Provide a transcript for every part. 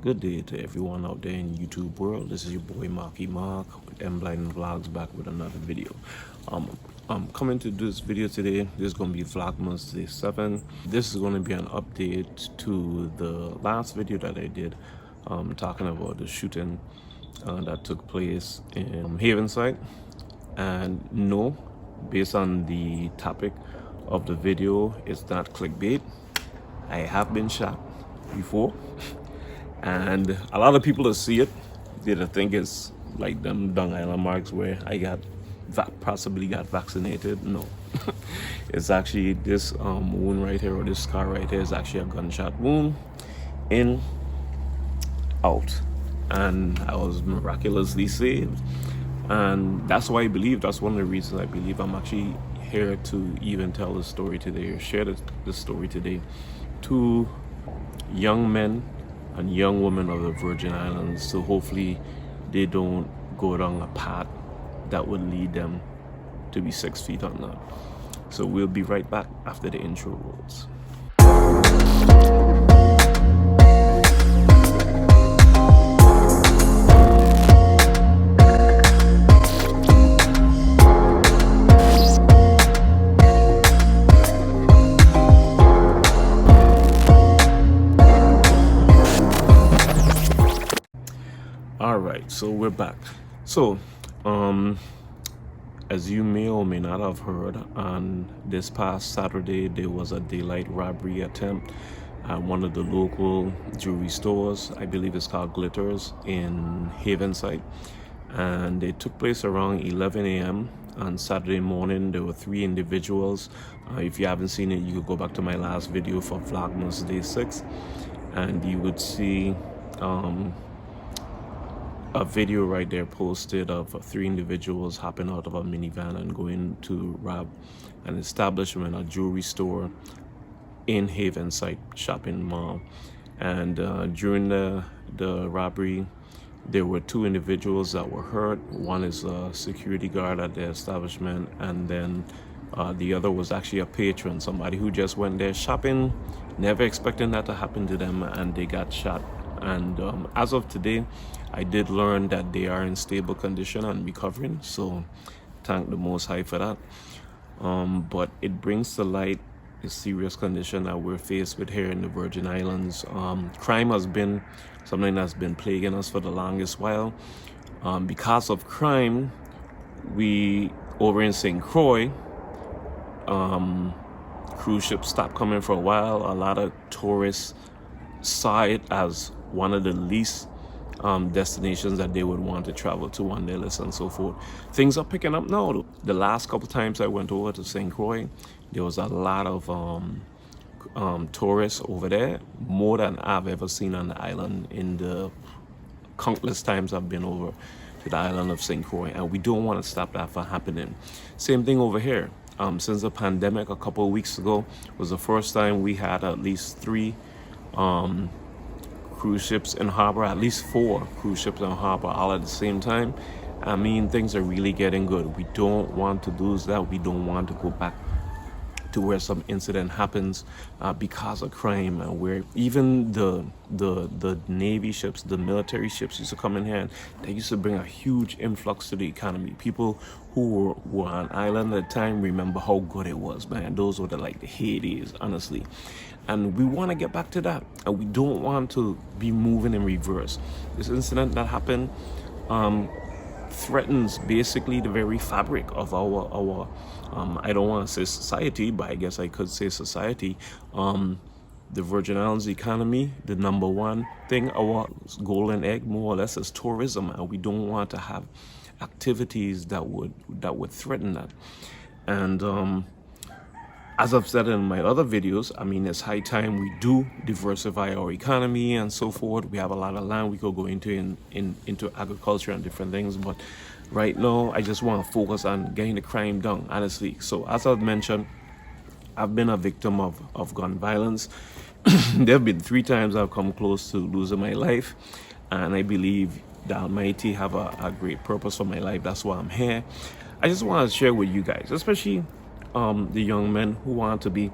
Good day to everyone out there in YouTube world. This is your boy Marky Mark with mBlyden Vlogs back with another video. I'm coming to this video today. This is going to be Vlogmas Day 7. This is going to be an update to the last video that I did talking about the shooting that took place in Havenside. And no, based on the topic of the video, it's not clickbait. I have been shot before. And a lot of people that see it, they think it's like them Dung Island marks where I possibly got vaccinated. No, it's actually this wound right here, or this scar right here, is actually a gunshot wound, in, out, and I was miraculously saved. And that's why that's one of the reasons I believe I'm actually here to even tell the story today, or share the story today to young men and young women of the Virgin Islands, so hopefully they don't go down a path that would lead them to be 6 feet under. So we'll be right back after the intro rolls. All right, so we're back. So as you may or may not have heard, on this past Saturday there was a daylight robbery attempt at one of the local jewelry stores. I believe it's called Glitters in Havenside, and it took place around 11 a.m. on Saturday morning. There were 3 individuals. If you haven't seen it, you could go back to my last video for Vlogmas Day 6 and you would see a video right there posted of 3 individuals hopping out of a minivan and going to rob an establishment, a jewelry store in Havenside shopping mall. And during the robbery, there were 2 individuals that were hurt. One is a security guard at the establishment, and then the other was actually a patron, somebody who just went there shopping, never expecting that to happen to them, and they got shot. And as of today, I did learn that they are in stable condition and recovering, so thank the Most High for that. But it brings to light the serious condition that we're faced with here in the Virgin Islands. Crime has been something that's been plaguing us for the longest while. Because of crime, we over in St. Croix, cruise ships stopped coming for a while. A lot of tourists saw it as one of the least destinations that they would want to travel to on their list and so forth. Things are picking up now. The last couple times I went over to St. Croix, there was a lot of tourists over there, more than I've ever seen on the island in the countless times I've been over to the island of St. Croix, and we don't want to stop that from happening. Same thing over here. Since the pandemic a couple of weeks ago was the first time we had at least 3 cruise ships in harbor, at least 4 cruise ships in harbor all at the same time. I mean, things are really getting good. We don't want to lose that. We don't want to go back to where some incident happens because of crime, and where even the Navy ships, the military ships used to come in here, and they used to bring a huge influx to the economy. People who were on island at the time remember how good it was, man. Those were the heydays, honestly. And we want to get back to that, and we don't want to be moving in reverse. This incident that happened threatens basically the very fabric of our I don't want to say society, but I guess I could say society. The Virgin Islands economy, the number one thing, our golden egg more or less, is tourism, and we don't want to have activities that would threaten that. And as I've said in my other videos, I mean, it's high time we do diversify our economy and so forth. We have a lot of land we could go into into agriculture and different things, but right now I just want to focus on getting the crime down, honestly. So as I've mentioned, I've been a victim of gun violence. There have been 3 times I've come close to losing my life, and I believe the Almighty have a great purpose for my life. That's why I'm here. I just want to share with you guys, especially the young men who want to be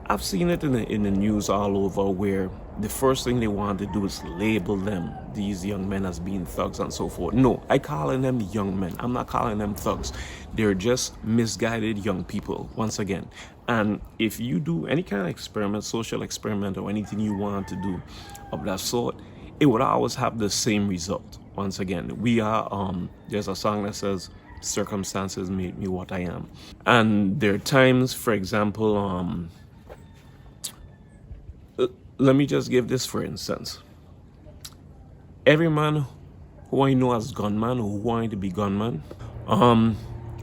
I've seen it in the news all over, where the first thing they want to do is label them, these young men, as being thugs and so forth. No, I calling them young men. I'm not calling them thugs. They're just misguided young people, once again. And if you do any kind of experiment, social experiment, or anything you want to do of that sort, it would always have the same result. Once again, we are, there's a song that says, circumstances made me what I am. And there are times, for example, let me just give this for instance. Every man who I know as gunman, or who wanted to be gunman,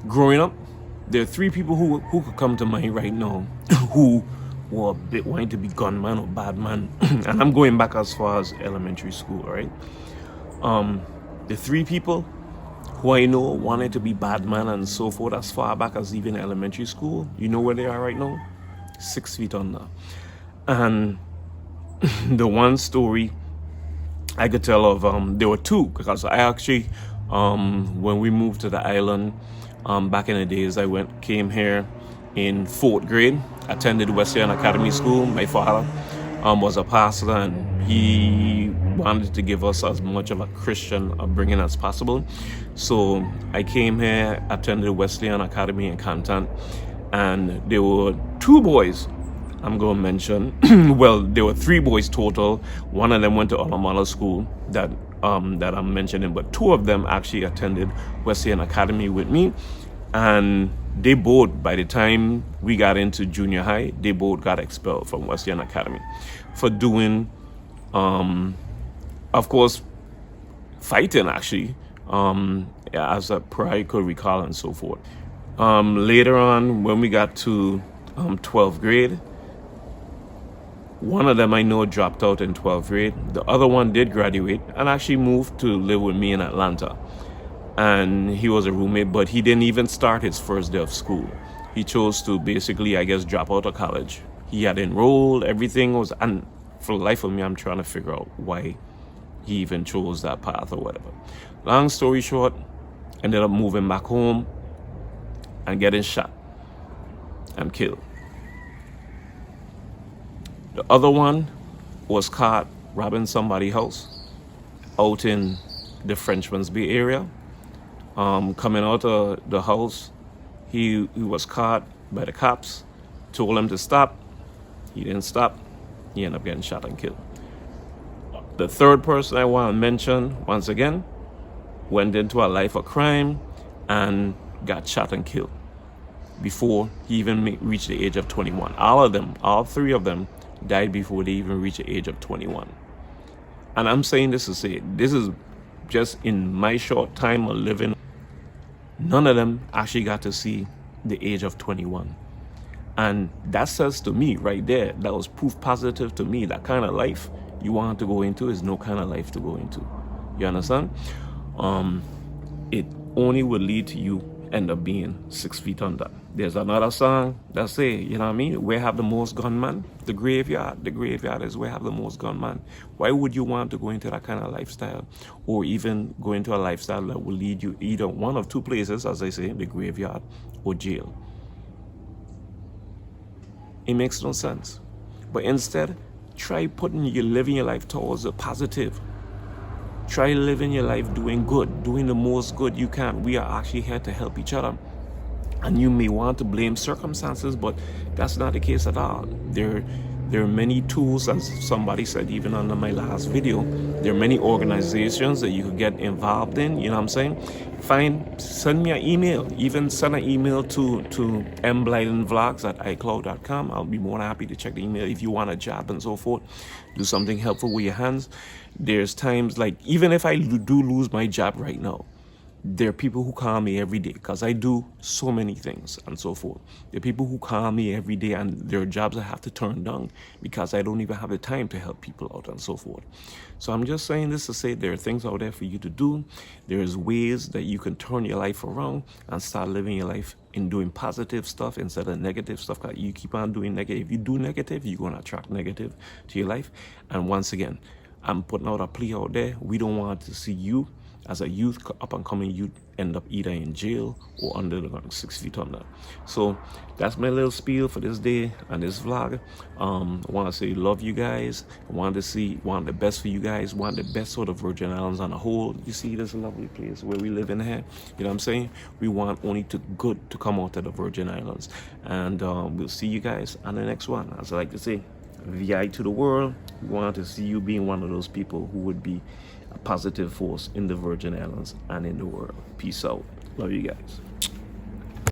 growing up, there are three people who could come to mind right now who were a bit wanting to be gunman or badman. And I'm going back as far as elementary school, right? The three people who I know wanted to be badman and so forth as far back as even elementary school, you know where they are right now? 6 feet under. And the one story I could tell of, there were two, because I actually, when we moved to the island, back in the days, I came here in 4th grade, attended Wesleyan Academy School. My father was a pastor, and he wanted to give us as much of a Christian upbringing as possible. So I came here, attended Wesleyan Academy in Canton, and there were two boys I'm going to mention. Well, there were 3 boys total. One of them went to Olamala School that I'm mentioning, but 2 of them actually attended Wesleyan Academy with me. And they both, by the time we got into junior high, they both got expelled from Wesleyan Academy for doing, of course, fighting actually, as a prior could recall and so forth. Later on, when we got to 12th grade, one of them I know dropped out in 12th grade. The other one did graduate and actually moved to live with me in Atlanta. And he was a roommate, but he didn't even start his first day of school. He chose to basically, I guess, drop out of college. He had enrolled, everything was, and for the life of me, I'm trying to figure out why he even chose that path or whatever. Long story short, ended up moving back home and getting shot and killed. The other one was caught robbing somebody's house out in the Frenchman's Bay area. Coming out of the house, he was caught by the cops, told him to stop. He didn't stop. He ended up getting shot and killed. The third person I want to mention, once again, went into a life of crime and got shot and killed before he even reached the age of 21. All 3 of them died before they even reached the age of 21. And I'm saying this to say, this is just in my short time of living, none of them actually got to see the age of 21. And that says to me right there, that was proof positive to me, that kind of life you want to go into is no kind of life to go into. You understand? It only would lead to you end up being 6 feet under. There's another song that say, you know what I mean? Where have the most gunmen? The graveyard. The graveyard is where have the most gunmen. Why would you want to go into that kind of lifestyle, or even go into a lifestyle that will lead you either one of 2 places, as I say, the graveyard or jail? It makes no sense. But instead, try living your life towards the positive. Try living your life doing good, doing the most good you can. We are actually here to help each other. And you may want to blame circumstances, but that's not the case at all. There are many tools, as somebody said even under my last video, there are many organizations that you could get involved in, you know what I'm saying? Send me an email, even send an email to mBlydenVlogs@icloud.com. I'll be more than happy to check the email if you want a job and so forth. Do something helpful with your hands. There's times, like, even if I do lose my job right now, there are people who call me every day because I do so many things and so forth. There are people who call me every day, and there are jobs I have to turn down because I don't even have the time to help people out and so forth. So I'm just saying this to say there are things out there for you to do. There's ways that you can turn your life around and start living your life in doing positive stuff instead of negative stuff. Cause you keep on doing negative. If you do negative, you're going to attract negative to your life. And once again, I'm putting out a plea out there. We don't want to see you as a youth, up and coming youth, end up either in jail or under the ground, 6 feet under. So that's my little spiel for this day and this vlog. I want to say love you guys. I want the best for you guys. Want the best for the Virgin Islands on a whole. You see this lovely place where we live in here. You know what I'm saying? We want only good to come out of the Virgin Islands. And we'll see you guys on the next one. As I like to say, VI to the world. We want to see you being one of those people who would be a positive force in the Virgin Islands and in the world. Peace out. Love you guys.